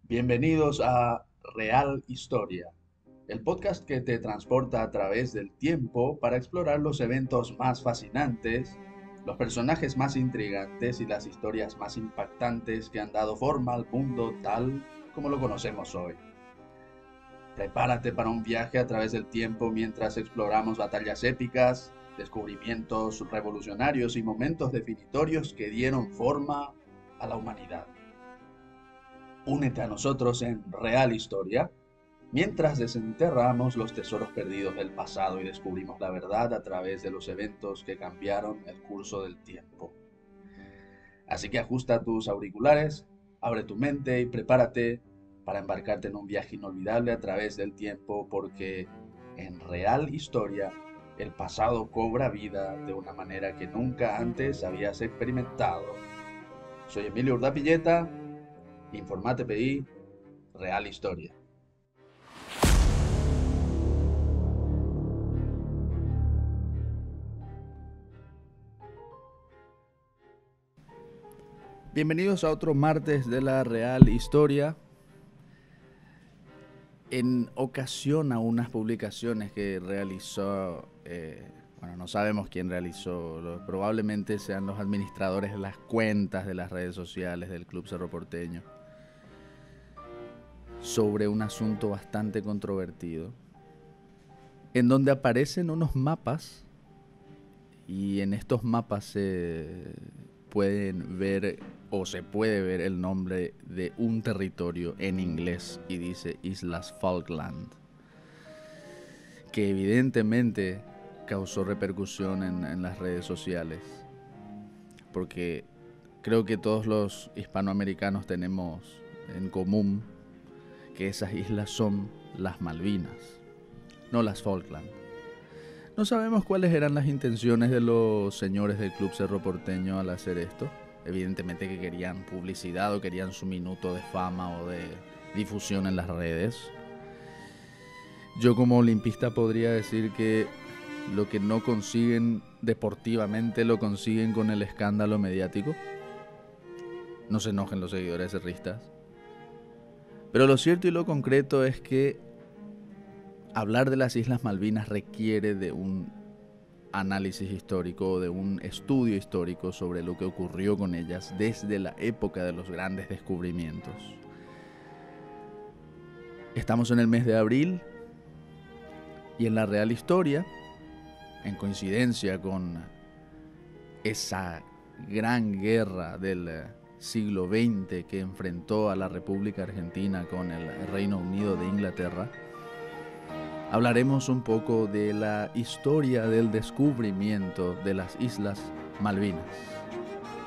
Bienvenidos a Real Historia, el podcast que te transporta a través del tiempo para explorar los eventos más fascinantes, los personajes más intrigantes y las historias más impactantes que han dado forma al mundo tal como lo conocemos hoy. Prepárate para un viaje a través del tiempo mientras exploramos batallas épicas, descubrimientos revolucionarios y momentos definitorios que dieron forma a la humanidad. Únete a nosotros en Real Historia mientras desenterramos los tesoros perdidos del pasado y descubrimos la verdad a través de los eventos que cambiaron el curso del tiempo. Así que ajusta tus auriculares, abre tu mente y prepárate para embarcarte en un viaje inolvidable a través del tiempo porque en Real Historia el pasado cobra vida de una manera que nunca antes habías experimentado. Soy Emilio Urdapilleta, Informate PI, Real Historia. Bienvenidos a otro martes de la Real Historia. En ocasión a unas publicaciones que realizó, no sabemos quién realizó, probablemente sean los administradores de las cuentas de las redes sociales del Club Cerro Porteño, sobre un asunto bastante controvertido, en donde aparecen unos mapas y en estos mapas se pueden ver o se puede ver el nombre de un territorio en inglés y dice Islas Falkland, que evidentemente causó repercusión en las redes sociales, porque creo que todos los hispanoamericanos tenemos en común que esas islas son las Malvinas, no las Falkland. No sabemos cuáles eran las intenciones de los señores del Club Cerro Porteño al hacer esto. Evidentemente que querían publicidad o querían su minuto de fama o de difusión en las redes. Yo como olimpista podría decir que lo que no consiguen deportivamente lo consiguen con el escándalo mediático. No se enojen los seguidores cerristas. Pero lo cierto y lo concreto es que hablar de las Islas Malvinas requiere de un análisis histórico, de un estudio histórico sobre lo que ocurrió con ellas desde la época de los grandes descubrimientos. Estamos en el mes de abril y en la Real Historia, en coincidencia con esa gran guerra del siglo XX que enfrentó a la República Argentina con el Reino Unido de Inglaterra, hablaremos un poco de la historia del descubrimiento de las Islas Malvinas.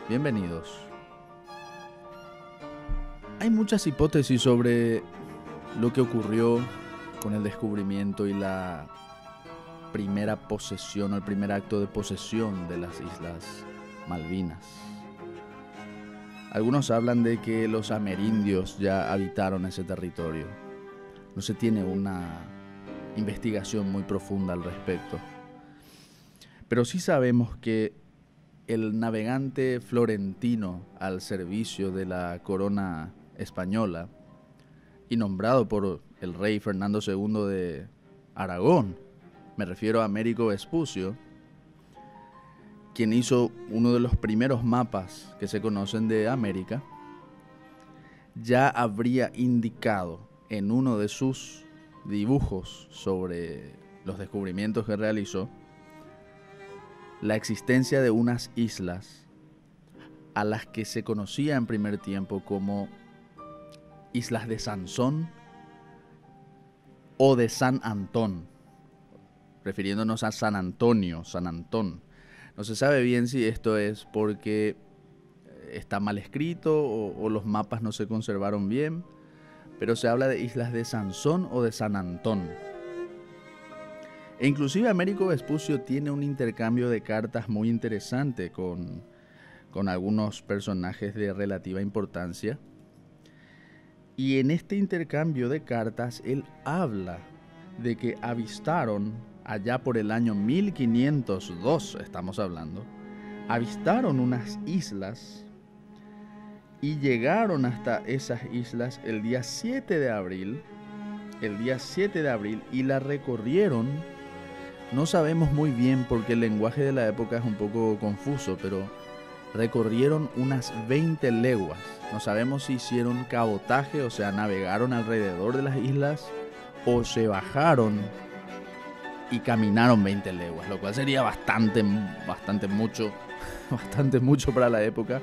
Bienvenidos. Hay muchas hipótesis sobre lo que ocurrió con el descubrimiento y la primera posesión, el primer acto de posesión de las Islas Malvinas. Algunos hablan de que los amerindios ya habitaron ese territorio. No se tiene una investigación muy profunda al respecto. Pero sí sabemos que el navegante florentino al servicio de la corona española y nombrado por el rey Fernando II de Aragón, me refiero a Américo Vespucio, quien hizo uno de los primeros mapas que se conocen de América, ya habría indicado en uno de sus dibujos sobre los descubrimientos que realizó la existencia de unas islas a las que se conocía en primer tiempo como Islas de Sansón o de San Antón, refiriéndonos a San Antonio, San Antón. No se sabe bien si esto es porque está mal escrito o los mapas no se conservaron bien, pero se habla de Islas de Sansón o de San Antón. E inclusive Américo Vespucio tiene un intercambio de cartas muy interesante con algunos personajes de relativa importancia. Y en este intercambio de cartas él habla de que avistaron, allá por el año 1502 estamos hablando, avistaron unas islas y llegaron hasta esas islas el día 7 de abril, y la recorrieron. No sabemos muy bien porque el lenguaje de la época es un poco confuso, pero recorrieron unas 20 leguas. No sabemos si hicieron cabotaje, o sea, navegaron alrededor de las islas, o se bajaron y caminaron 20 leguas, lo cual sería bastante mucho, bastante mucho para la época.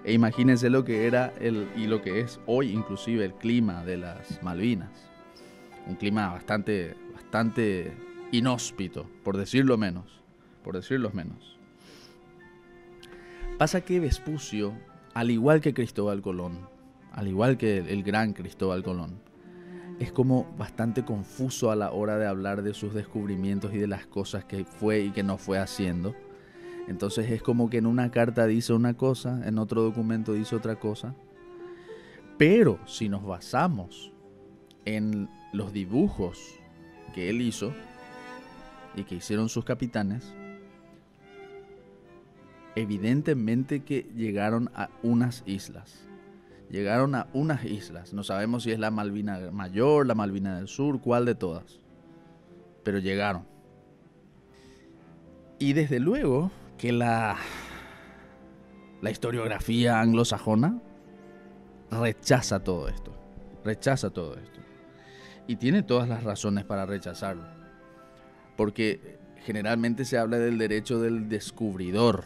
E imagínense lo que era y lo que es hoy inclusive el clima de las Malvinas. Un clima bastante inhóspito, por decirlo menos. Pasa que Vespucio, al igual que Cristóbal Colón, al igual que el gran Cristóbal Colón, es como bastante confuso a la hora de hablar de sus descubrimientos y de las cosas que fue y que no fue haciendo. Entonces es como que en una carta dice una cosa, en otro documento dice otra cosa. Pero si nos basamos en los dibujos que él hizo y que hicieron sus capitanes, evidentemente que llegaron a unas islas. No sabemos si es la Malvina Mayor, la Malvina del Sur, cuál de todas. Pero llegaron. Y desde luego que la historiografía anglosajona rechaza todo esto. Y tiene todas las razones para rechazarlo. Porque generalmente se habla del derecho del descubridor,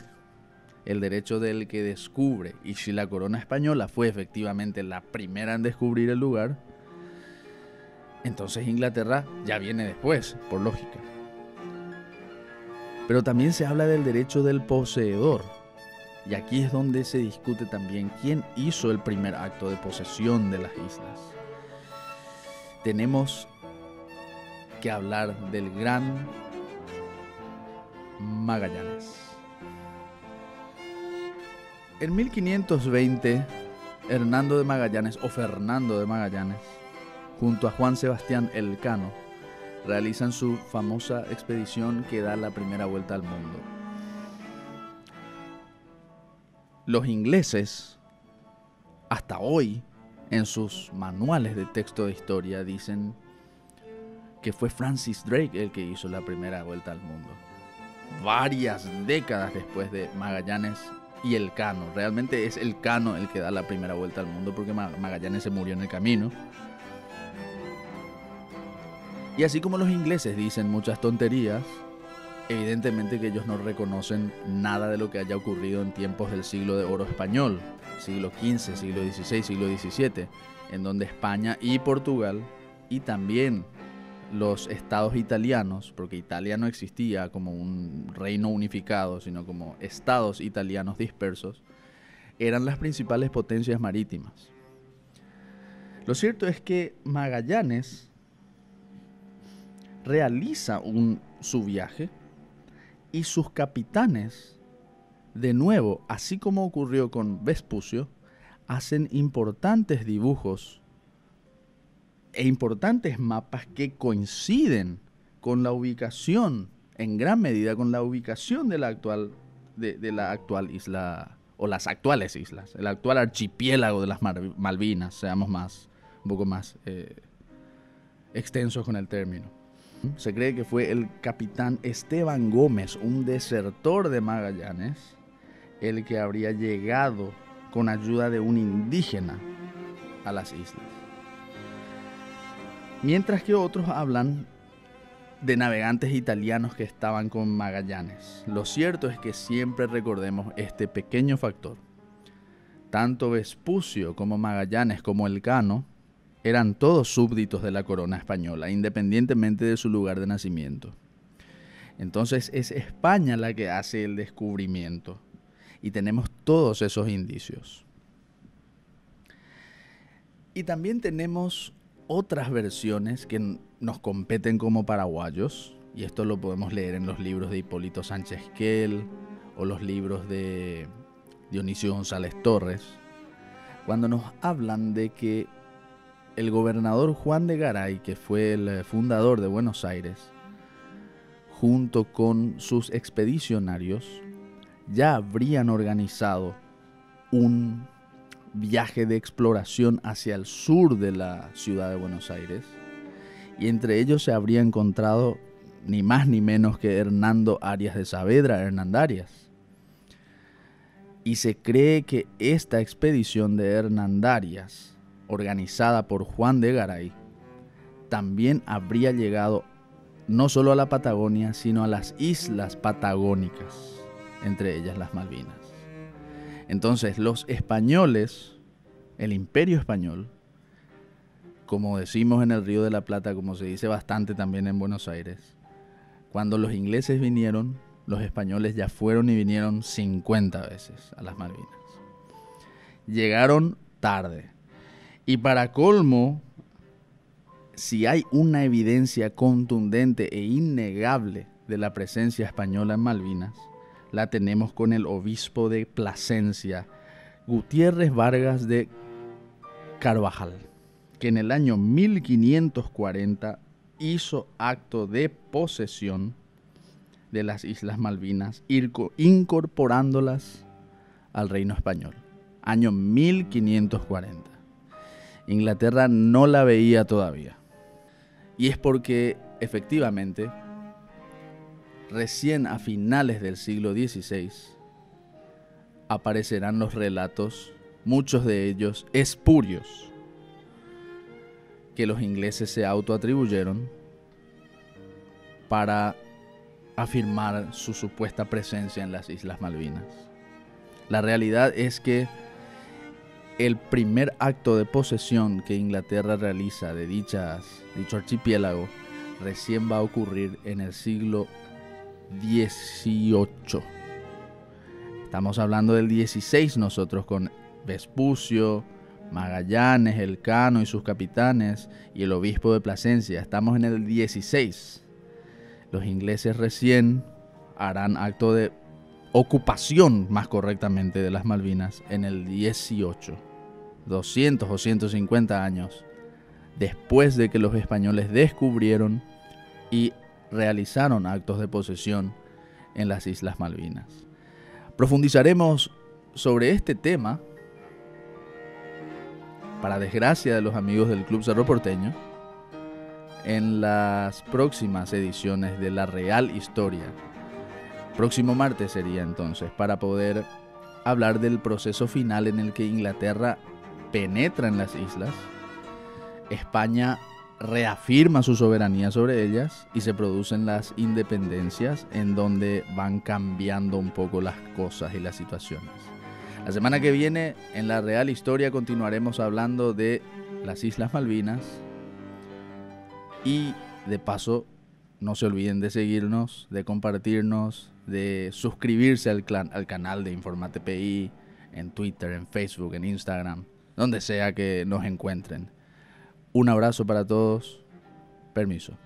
el derecho del que descubre. Y si la corona española fue efectivamente la primera en descubrir el lugar, entonces Inglaterra ya viene después, por lógica. Pero también se habla del derecho del poseedor. Y aquí es donde se discute también quién hizo el primer acto de posesión de las islas. Tenemos que hablar del gran Magallanes. En 1520, Fernando de Magallanes, junto a Juan Sebastián Elcano, realizan su famosa expedición que da la primera vuelta al mundo. Los ingleses, hasta hoy, en sus manuales de texto de historia, dicen que fue Francis Drake el que hizo la primera vuelta al mundo. Varias décadas después de Magallanes y Elcano. Realmente es Elcano el que da la primera vuelta al mundo porque Magallanes se murió en el camino. Y así como los ingleses dicen muchas tonterías, evidentemente que ellos no reconocen nada de lo que haya ocurrido en tiempos del siglo de oro español, siglo XV, siglo XVI, siglo XVII, en donde España y Portugal, y también los estados italianos, porque Italia no existía como un reino unificado, sino como estados italianos dispersos, eran las principales potencias marítimas. Lo cierto es que Magallanes realiza su viaje y sus capitanes, de nuevo, así como ocurrió con Vespucio, hacen importantes dibujos e importantes mapas que coinciden con la ubicación, en gran medida con la ubicación de la actual isla, o las actuales islas, el actual archipiélago de las Malvinas, seamos un poco más extensos con el término. Se cree que fue el capitán Esteban Gómez, un desertor de Magallanes, el que habría llegado con ayuda de un indígena a las islas. Mientras que otros hablan de navegantes italianos que estaban con Magallanes. Lo cierto es que siempre recordemos este pequeño factor. Tanto Vespucio como Magallanes como Elcano eran todos súbditos de la corona española, independientemente de su lugar de nacimiento. Entonces es España la que hace el descubrimiento y tenemos todos esos indicios. Y también tenemos otras versiones que nos competen como paraguayos, y esto lo podemos leer en los libros de Hipólito Sánchez Quel o los libros de Dionisio González Torres, cuando nos hablan de que el gobernador Juan de Garay, que fue el fundador de Buenos Aires, junto con sus expedicionarios, ya habrían organizado viaje de exploración hacia el sur de la ciudad de Buenos Aires, y entre ellos se habría encontrado ni más ni menos que Hernando Arias de Saavedra, Hernandarias. Y se cree que esta expedición de Hernandarias, organizada por Juan de Garay, también habría llegado no solo a la Patagonia, sino a las islas patagónicas, entre ellas las Malvinas. Entonces los españoles, el Imperio Español, como decimos en el Río de la Plata, como se dice bastante también en Buenos Aires, cuando los ingleses vinieron, los españoles ya fueron y vinieron 50 veces a las Malvinas. Llegaron tarde. Y para colmo, si hay una evidencia contundente e innegable de la presencia española en Malvinas, la tenemos con el obispo de Plasencia, Gutiérrez Vargas de Carvajal, que en el año 1540 hizo acto de posesión de las Islas Malvinas, incorporándolas al reino español. Año 1540. Inglaterra no la veía todavía. Y es porque, efectivamente, recién a finales del siglo XVI aparecerán los relatos, muchos de ellos espurios, que los ingleses se autoatribuyeron para afirmar su supuesta presencia en las Islas Malvinas. La realidad es que el primer acto de posesión que Inglaterra realiza de dicho archipiélago recién va a ocurrir en el siglo XVIII. Estamos hablando del XVI nosotros, con Vespucio, Magallanes, Elcano y sus capitanes, y el obispo de Plasencia. Estamos en el XVI. Los ingleses recién harán acto de ocupación, más correctamente, de las Malvinas en el 18, 200 o 150 años después de que los españoles descubrieron y realizaron actos de posesión en las Islas Malvinas. Profundizaremos sobre este tema, para desgracia de los amigos del Club Cerro Porteño, en las próximas ediciones de La Real Historia. Próximo martes sería entonces, para poder hablar del proceso final en el que Inglaterra penetra en las islas, España reafirma su soberanía sobre ellas y se producen las independencias, en donde van cambiando un poco las cosas y las situaciones. La semana que viene, en La Real Historia, continuaremos hablando de las Islas Malvinas. Y de paso, no se olviden de seguirnos, de compartirnos, de suscribirse al canal de Informate PI, en Twitter, en Facebook, en Instagram, donde sea que nos encuentren. Un abrazo para todos. Permiso.